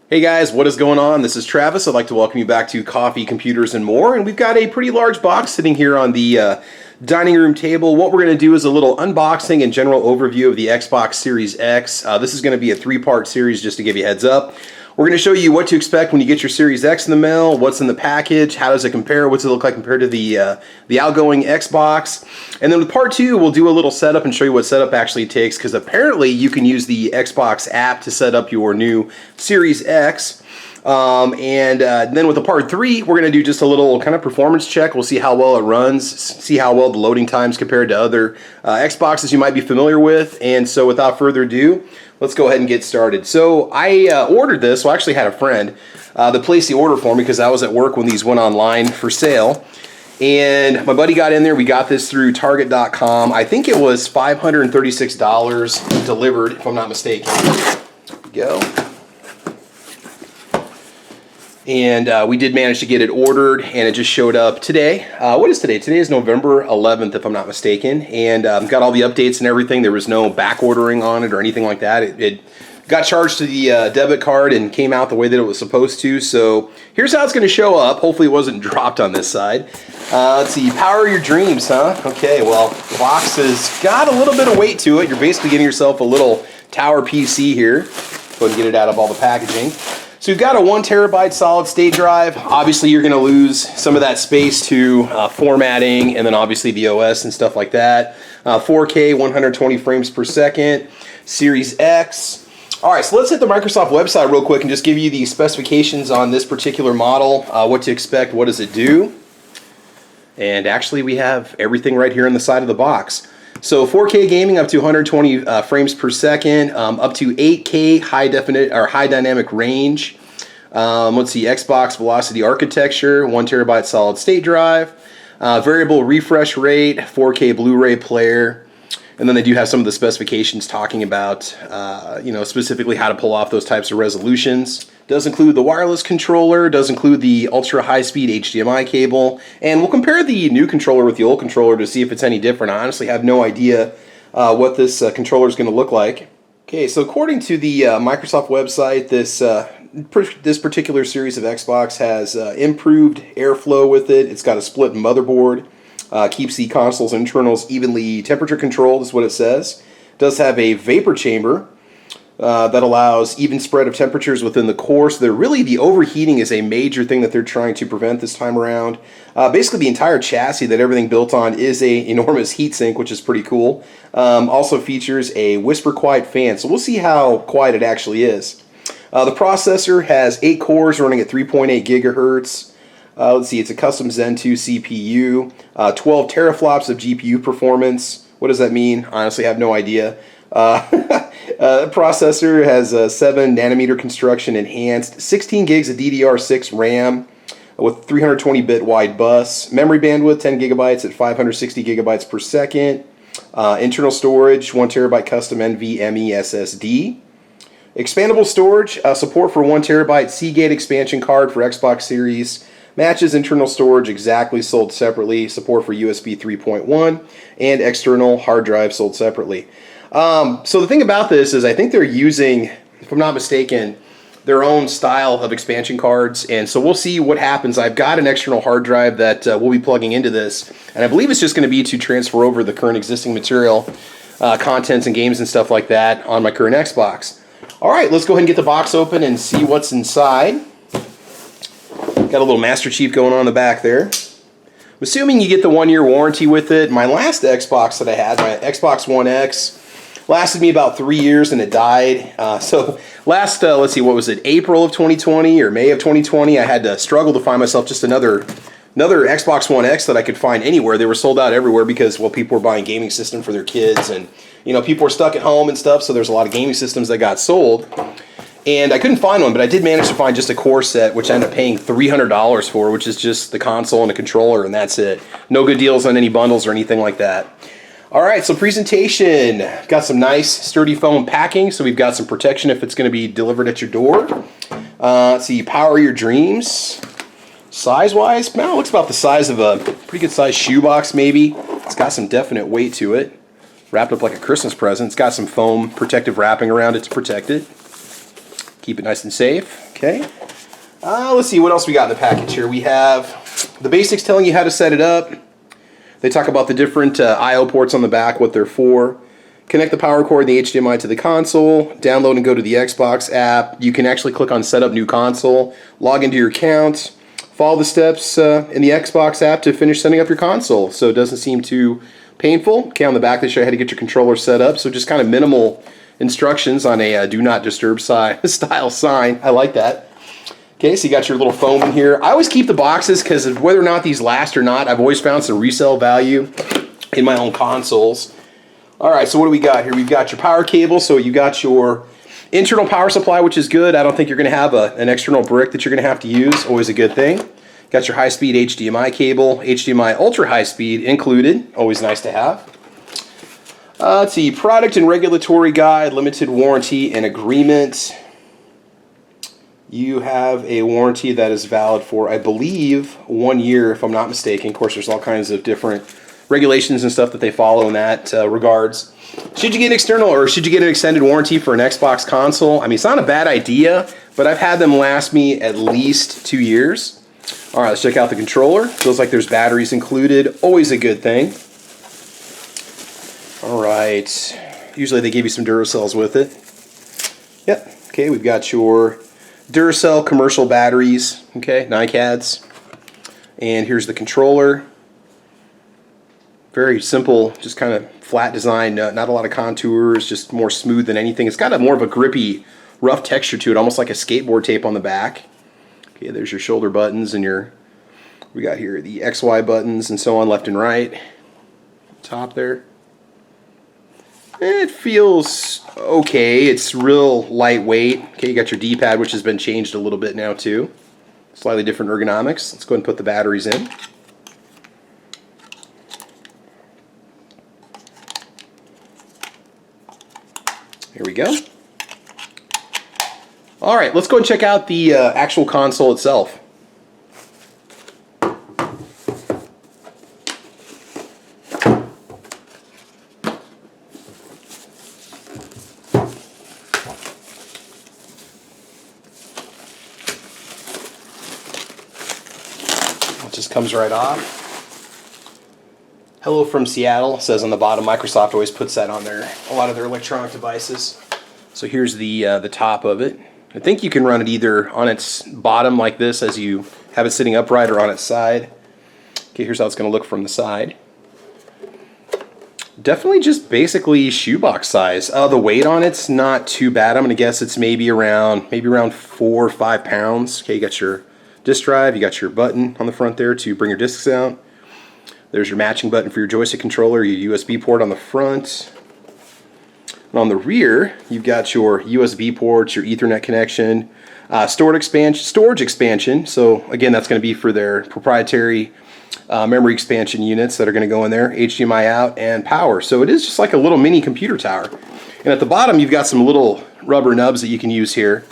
Hey guys, what is going on? This is Travis. I'd like to welcome you back to Coffee, Computers, and More. And we've got a pretty large box sitting here on the dining room table. What we're going to do is a little unboxing and general overview of the Xbox Series X. This is going to be a three-part series just to give you a heads up. We're going to show you what to expect when you get your Series X in the mail, what's in the package, how does it compare, what's it look like compared to the outgoing Xbox. And then with part two, we'll do a little setup and show you what setup actually takes, because apparently you can use the Xbox app to set up your new Series X. Then with the part three, we're going to do just a little kind of performance check. We'll see how well it runs, see how well the loading times compared to other Xboxes you might be familiar with. And so without further ado, let's go ahead and get started. So I ordered this. Well, I actually had a friend that placed the order for me because I was at work when these went online for sale. And my buddy got in there. We got this through Target.com. I think it was $536 delivered, if I'm not mistaken. There we go. And we did manage to get it ordered, and it just showed up today. What is today? Today is November 11th, if I'm not mistaken. And got all the updates and everything. There was no back ordering on it or anything like that. It got charged to the debit card and came out the way that it was supposed to. So here's how it's going to show up. Hopefully it wasn't dropped on this side. Let's see, power your dreams, huh? Okay, well, the box has got a little bit of weight to it. You're basically getting yourself a little tower PC here. Go ahead and get it out of all the packaging. So you've got a 1 terabyte solid state drive. Obviously you're going to lose some of that space to formatting, and then obviously the OS and stuff like that. 4K, 120 frames per second, Series X. All right, so let's hit the Microsoft website real quick and just give you the specifications on this particular model, what to expect, what does it do. And actually we have everything right here on the side of the box. So 4K gaming up to 120 frames per second, up to 8K high dynamic range. Let's see, Xbox Velocity architecture, 1 terabyte solid state drive, variable refresh rate, 4K Blu-ray player, and then they do have some of the specifications talking about, specifically how to pull off those types of resolutions. Does include the wireless controller, does include the ultra high-speed HDMI cable, and we'll compare the new controller with the old controller to see if it's any different. I honestly have no idea what this controller is going to look like. Okay, so according to the Microsoft website, this particular series of Xbox has improved airflow with it. It's got a split motherboard, keeps the console's internals evenly temperature controlled, is what it says. It does have a vapor chamber that allows even spread of temperatures within the core. So the overheating is a major thing that they're trying to prevent this time around. Basically the entire chassis that everything built on is a enormous heatsink, which is pretty cool. Also features a whisper quiet fan, so we'll see how quiet it actually is. The processor has 8 cores running at 3.8 gigahertz. Let's see, it's a custom Zen 2 CPU, 12 teraflops of GPU performance. What does that mean? Honestly, I have no idea. Processor has a 7 nanometer construction enhanced, 16 gigs of DDR6 RAM with 320-bit wide bus, memory bandwidth 10 gigabytes at 560 gigabytes per second, internal storage 1 terabyte custom NVMe SSD, expandable storage, support for 1 terabyte Seagate expansion card for Xbox Series, matches internal storage exactly, sold separately, support for USB 3.1, and external hard drive sold separately. So the thing about this is I think they're using, if I'm not mistaken, their own style of expansion cards, and so we'll see what happens. I've got an external hard drive that we'll be plugging into this, and I believe it's just going to be to transfer over the current existing material, contents and games and stuff like that on my current Xbox. All right, let's go ahead and get the box open and see what's inside. Got a little Master Chief going on in the back there. I'm assuming you get the 1-year warranty with it. My last Xbox that I had, my Xbox One X, lasted me about 3 years and it died. So last, let's see, what was it, April of 2020 or May of 2020, I had to struggle to find myself just another Xbox One X that I could find anywhere. They were sold out everywhere because, well, people were buying gaming system for their kids, and people were stuck at home and stuff, so there's a lot of gaming systems that got sold. And I couldn't find one, but I did manage to find just a core set, which I ended up paying $300 for, which is just the console and a controller, and that's it. No good deals on any bundles or anything like that. All right, so presentation. Got some nice sturdy foam packing, so we've got some protection if it's going to be delivered at your door. Let's see, power your dreams. Size-wise, well, it looks about the size of a pretty good sized shoebox maybe. It's got some definite weight to it. Wrapped up like a Christmas present. It's got some foam protective wrapping around it to protect it. Keep it nice and safe. Okay. Let's see what else we got in the package here. We have the basics telling you how to set it up. They talk about the different I/O ports on the back, what they're for. Connect the power cord and the HDMI to the console. Download and go to the Xbox app. You can actually click on Set Up New Console. Log into your account. Follow the steps in the Xbox app to finish setting up your console. So it doesn't seem too painful. Okay, on the back they show you how to get your controller set up. So just kind of minimal instructions on a do not disturb style sign. I like that. Okay, so you got your little foam in here. I always keep the boxes because of whether or not these last or not, I've always found some resale value in my own consoles. All right, so what do we got here? We've got your power cable. So you got your internal power supply, which is good. I don't think you're going to have an external brick that you're going to have to use. Always a good thing. Got your high-speed HDMI cable, HDMI ultra high-speed included. Always nice to have. Let's see, product and regulatory guide, limited warranty and agreement. You have a warranty that is valid for, I believe, 1 year, if I'm not mistaken. Of course, there's all kinds of different regulations and stuff that they follow in that regards. Should you get an external or should you get an extended warranty for an Xbox console? I mean, it's not a bad idea, but I've had them last me at least 2 years. All right, let's check out the controller. Feels like there's batteries included. Always a good thing. All right. Usually they give you some Duracells with it. Yep. Okay, we've got your Duracell commercial batteries, okay, NiCads. And here's the controller. Very simple, just kind of flat design, not a lot of contours, just more smooth than anything. It's got a more of a grippy, rough texture to it, almost like a skateboard tape on the back. Okay, there's your shoulder buttons and we got here the XY buttons and so on, left and right. Top there. It feels okay. It's real lightweight. Okay, you got your D-pad, which has been changed a little bit now too. Slightly different ergonomics. Let's go ahead and put the batteries in. Here we go. All right, let's go and check out the actual console itself. Just comes right off. Hello from Seattle says on the bottom. Microsoft always puts that on a lot of their electronic devices. So here's the top of it. I think you can run it either on its bottom like this as you have it sitting upright or on its side. Okay, here's how it's going to look from the side. Definitely just basically shoebox size. The weight on it's not too bad. I'm going to guess it's maybe around 4 or 5 pounds. Okay, you got your disk drive, you got your button on the front there to bring your discs out. There's your matching button for your joystick controller, your USB port on the front. And on the rear, you've got your USB ports, your Ethernet connection, storage expansion. So again, that's going to be for their proprietary memory expansion units that are going to go in there, HDMI out, and power. So it is just like a little mini computer tower. And at the bottom, you've got some little rubber nubs that you can use here.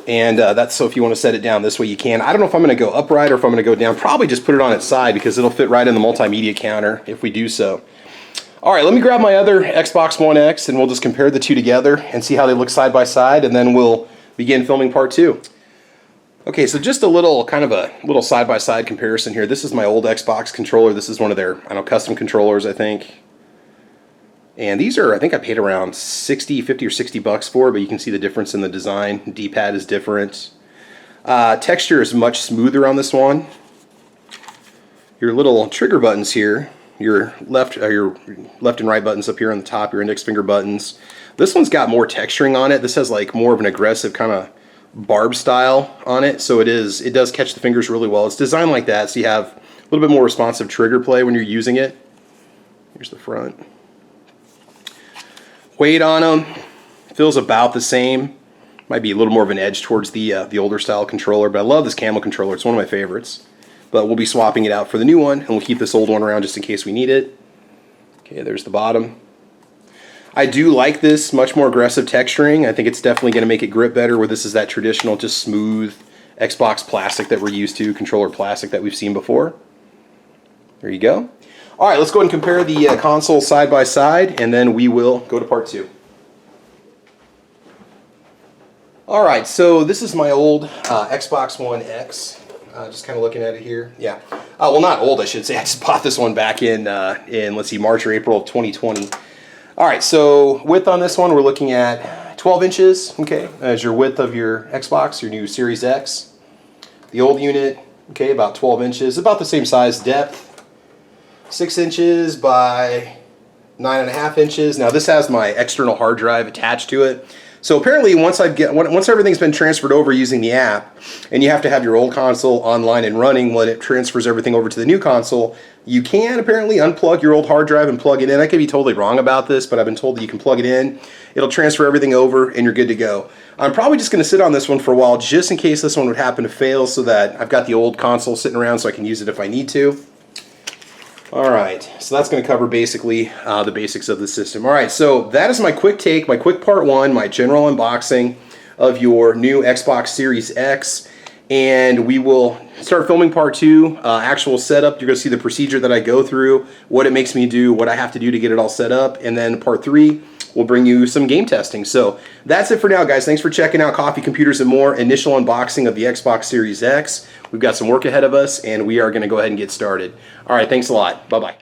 And that's so if you want to set it down this way, you can. I don't know if I'm going to go upright or if I'm going to go down. Probably just put it on its side because it'll fit right in the multimedia counter if we do so. All right, let me grab my other Xbox One X and we'll just compare the two together and see how they look side by side, and then we'll begin filming part 2. Okay, so just a little side by side comparison here. This is my old Xbox controller. This is one of their custom controllers, I think. And these are, I think I paid around 50 or 60 bucks for, but you can see the difference in the design. D-pad is different. Texture is much smoother on this one. Your little trigger buttons here, your left and right buttons up here on the top, your index finger buttons. This one's got more texturing on it. This has like more of an aggressive kind of barb style on it, so it does catch the fingers really well. It's designed like that, so you have a little bit more responsive trigger play when you're using it. Here's the front. Weight on them feels about the same. Might be a little more of an edge towards the older style controller, but I love this Camel controller. It's one of my favorites. But we'll be swapping it out for the new one, and we'll keep this old one around just in case we need it. Okay, there's the bottom. I do like this much more aggressive texturing. I think it's definitely going to make it grip better, where this is that traditional, just smooth Xbox plastic that we're used to, controller plastic that we've seen before. There you go. All right, let's go ahead and compare the console side by side, and then we will go to part 2. All right, so this is my old Xbox One X. Just kind of looking at it here. Yeah. Well, not old, I should say. I just bought this one back in let's see, March or April of 2020. All right, so width on this one, we're looking at 12 inches, okay, as your width of your Xbox, your new Series X. The old unit, okay, about 12 inches, about the same size. Depth, 6 inches by 9.5 inches. Now this has my external hard drive attached to it. So apparently once everything's been transferred over using the app, and you have to have your old console online and running when it transfers everything over to the new console, you can apparently unplug your old hard drive and plug it in. I could be totally wrong about this, but I've been told that you can plug it in. It'll transfer everything over and you're good to go. I'm probably just going to sit on this one for a while just in case this one would happen to fail, so that I've got the old console sitting around so I can use it if I need to. Alright, so that's going to cover basically the basics of the system. Alright, so that is my quick take, my quick part one, my general unboxing of your new Xbox Series X. And we will start filming part two, actual setup. You're going to see the procedure that I go through, what it makes me do, what I have to do to get it all set up. And then part three, we'll bring you some game testing. So that's it for now, guys. Thanks for checking out Coffee, Computers, and More. Initial unboxing of the Xbox Series X. We've got some work ahead of us, and we are going to go ahead and get started. All right, thanks a lot. Bye-bye.